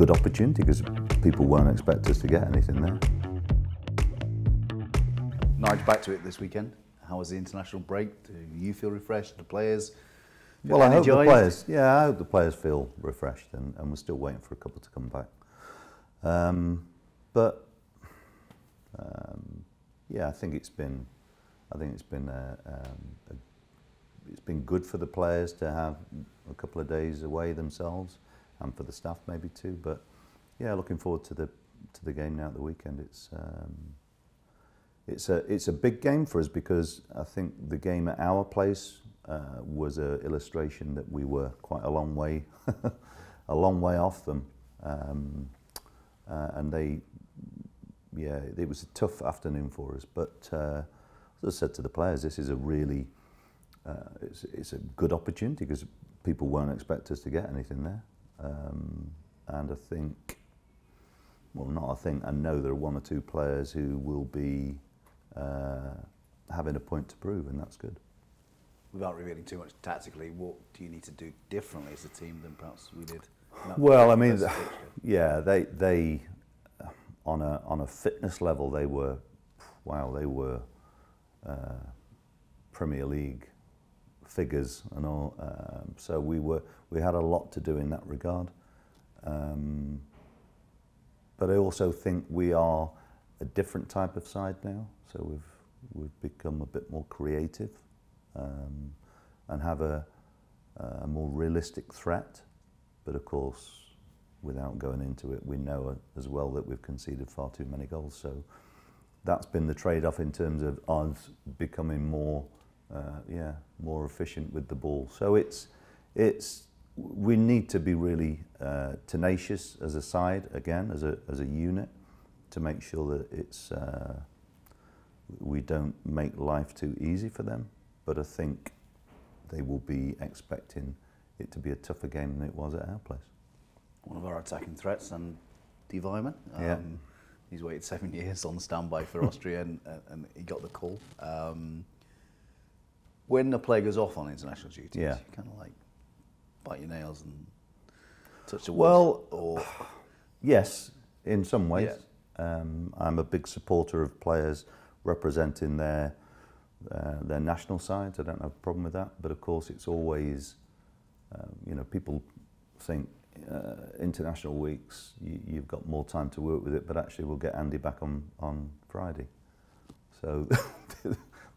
good opportunity because people won't expect us to get anything there. Nige, back to it this weekend. How was the international break? Do you feel refreshed? The players feel Well, I hope energized? I hope the players feel refreshed, and we're still waiting for a couple to come back. Yeah, I think it's been good for the players to have a couple of days away themselves, and for the staff maybe too. But yeah, looking forward to the game now at the weekend. It's a big game for us because I think the game at our place was an illustration that we were quite a long way off them, and it was a tough afternoon for us. But as I said to the players, this is a really it's a good opportunity because people won't expect us to get anything there, and I know there are one or two players who will be having a point to prove, and that's good. Without revealing too much tactically, what do you need to do differently as a team than perhaps we did? Well, I mean, they on a fitness level, they were Premier League figures and all. So we had a lot to do in that regard. But I also think we are a different type of side now. So we've become a bit more creative, and have a more realistic threat. But of course, without going into it, we know as well that we've conceded far too many goals. So that's been the trade-off in terms of us becoming more efficient with the ball. So we need to be really tenacious as a side again, as a unit, to make sure that we don't make life too easy for them. But I think they will be expecting it to be a tougher game than it was at our place. One of our attacking threats, and De Weimann. He's waited 7 years on standby for Austria, and he got the call. When the player goes off on international duty, you kind of like bite your nails and touch the wood. Well, yes, in some ways. Yeah. I'm a big supporter of players representing their national sides. I don't have a problem with that. But of course, it's always, people think international weeks, you've got more time to work with it, but actually we'll get Andy back on Friday. So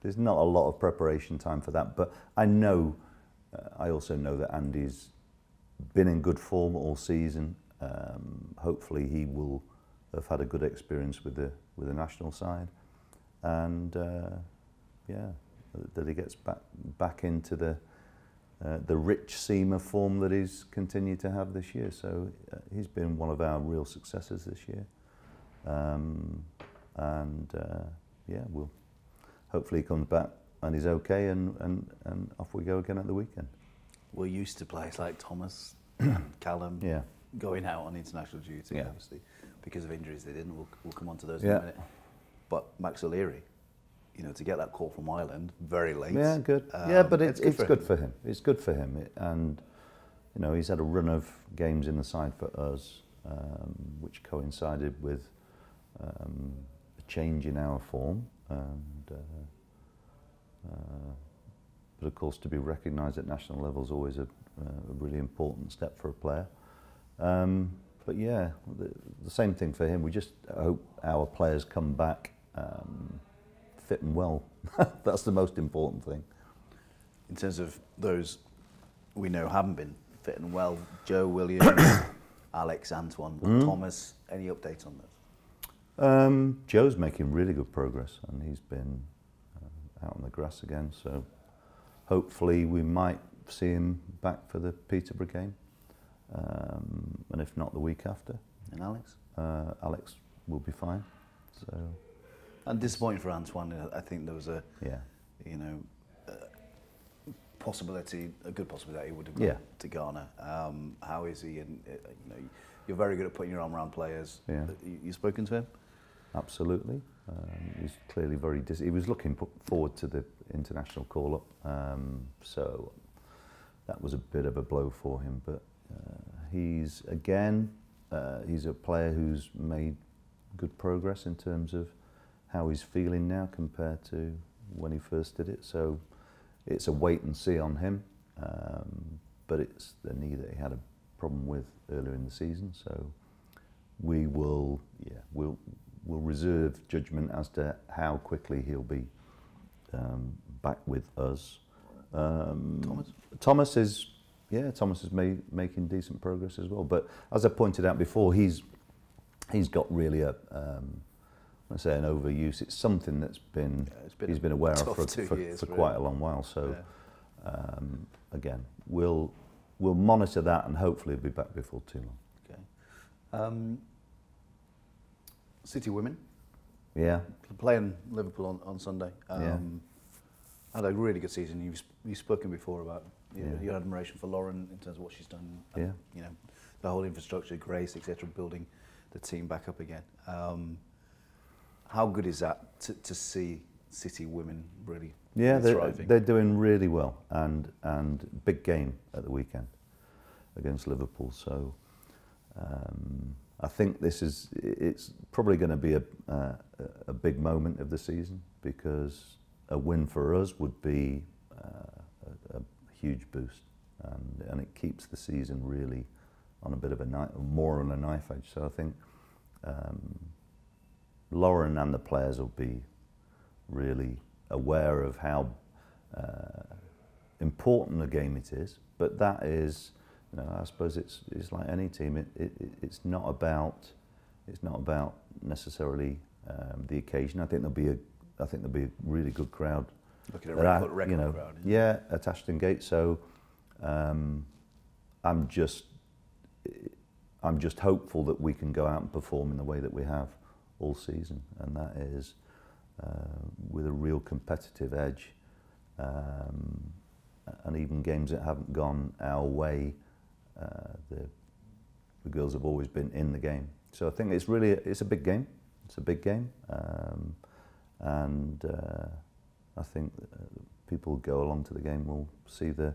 there's not a lot of preparation time for that. But I also know that Andy's been in good form all season. Hopefully he will have had a good experience with the national side, and that he gets back into the rich seam of form that he's continued to have this year. So he's been one of our real successes this year, we'll hopefully he comes back and he's okay, and off we go again at the weekend. We're used to players like Thomas, Callum, going out on international duty, obviously, because of injuries they didn't. We'll come on to those in a minute. But Max O'Leary, to get that call from Ireland very late. Yeah, good. But it's good for him. It's good for him. And, he's had a run of games in the side for us, which coincided with a change in our form. But of course, to be recognised at national level is always a really important step for a player. But yeah, the same thing for him. We just hope our players come back fit and well. That's the most important thing. In terms of those we know haven't been fit and well, Joe Williams, Alex, Antoine, Thomas, any update on those? Joe's making really good progress, and he's been out on the grass again. So hopefully we might see him back for the Peterborough game, and if not, the week after. And Alex? Alex will be fine. So. And disappointing for Antoine. I think there was a possibility, a good possibility, he would have gone to Ghana. How is he? And you're very good at putting your arm around players. Yeah. You've spoken to him? Absolutely. He's clearly very. He was looking forward to the international call-up, so that was a bit of a blow for him. But he's again he's a player who's made good progress in terms of how he's feeling now compared to when he first did it. So it's a wait and see on him, but it's the knee that he had a problem with earlier in the season. So we will, we'll reserve judgment as to how quickly he'll be back with us. Thomas is making decent progress as well. But as I pointed out before, he's got really an overuse. It's something that's he's been aware of for quite a long while. So again, we'll monitor that, and hopefully he'll be back before too long. Okay. City women. Yeah. Playing Liverpool on Sunday. Had a really good season. You've spoken before about your admiration for Lauren in terms of what she's done. And, the whole infrastructure, Grace, etc., building the team back up again. How good is that to see City women really thriving? They're doing really well, and big game at the weekend against Liverpool. So I think it's probably going to be a big moment of the season, because a win for us would be a huge boost, and it keeps the season really on a bit of more on a knife edge. So I think Lauren and the players will be really aware of how important a game it is. But that is, I suppose it's like any team. It's not about necessarily the occasion. I think there'll be a really good crowd. Looking at a record crowd. Yeah, at Ashton Gate. So I'm just hopeful that we can go out and perform in the way that we have all season, and that is with a real competitive edge, and even games that haven't gone our way, the girls have always been in the game. So I think it's a big game. It's a big game, and I think people who go along to the game will see the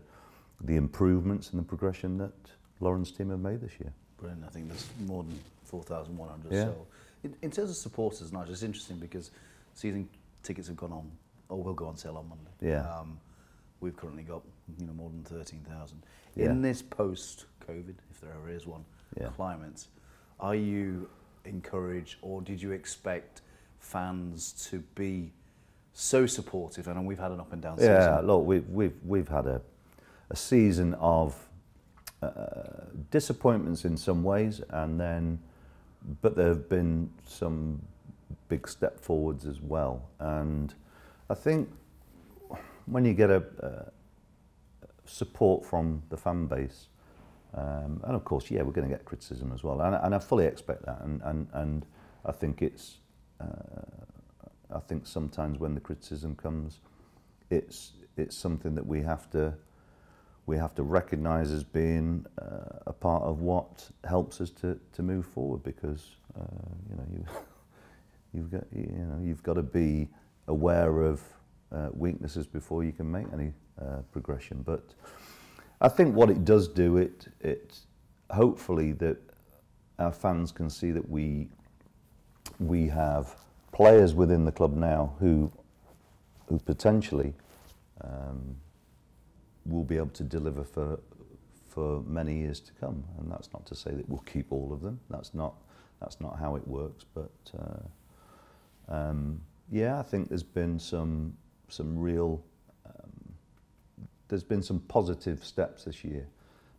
improvements and the progression that Lauren's team have made this year. Brilliant. I think there's more than 4,100. Yeah. So in terms of supporters, Nigel, it's interesting because season tickets have gone on, or will go on sale on Monday. Yeah. We've currently got more than 13,000. Yeah. In this post-COVID, if there ever is one, climate, are you encouraged, or did you expect fans to be so supportive? And we've had an up and down season. Yeah, look, we've had a season of disappointments in some ways, but there have been some big step forwards as well. And I think when you get a support from the fan base, and of course, we're going to get criticism as well, and I fully expect that. And I think I think sometimes when the criticism comes, it's something that we have to recognise as being a part of what helps us to move forward, because you've got to be aware of weaknesses before you can make any progression. But I think what it does do, it hopefully that our fans can see that we have players within the club now who potentially will be able to deliver for many years to come. And that's not to say that we'll keep all of them. That's not how it works. But I think there's been some real there's been some positive steps this year.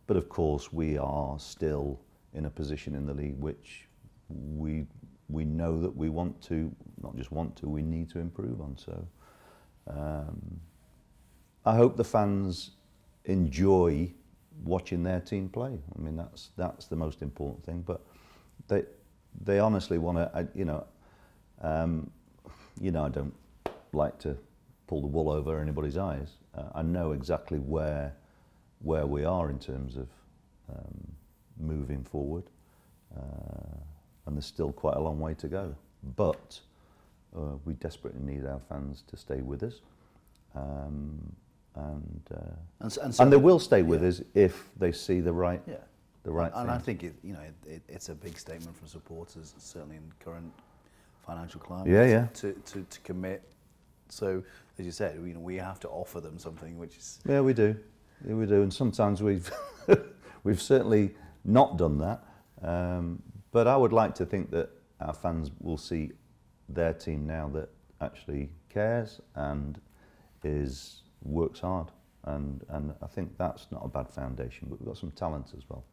But of course, we are still in a position in the league which we know that we want to, not just want to, we need to improve on. So I hope the fans enjoy watching their team play. I mean, that's the most important thing. But they honestly want to, I don't like to pull the wool over anybody's eyes. I know exactly where we are in terms of moving forward, and there's still quite a long way to go. But we desperately need our fans to stay with us, and they will stay with us if they see the right the right and thing. I think it's a big statement from supporters, certainly in current financial climate. Yeah. To commit. So as you said, we have to offer them something which is. Yeah, we do. Yeah, we do, and sometimes we've we've certainly not done that. But I would like to think that our fans will see their team now that actually cares and works hard, and I think that's not a bad foundation. But we've got some talent as well.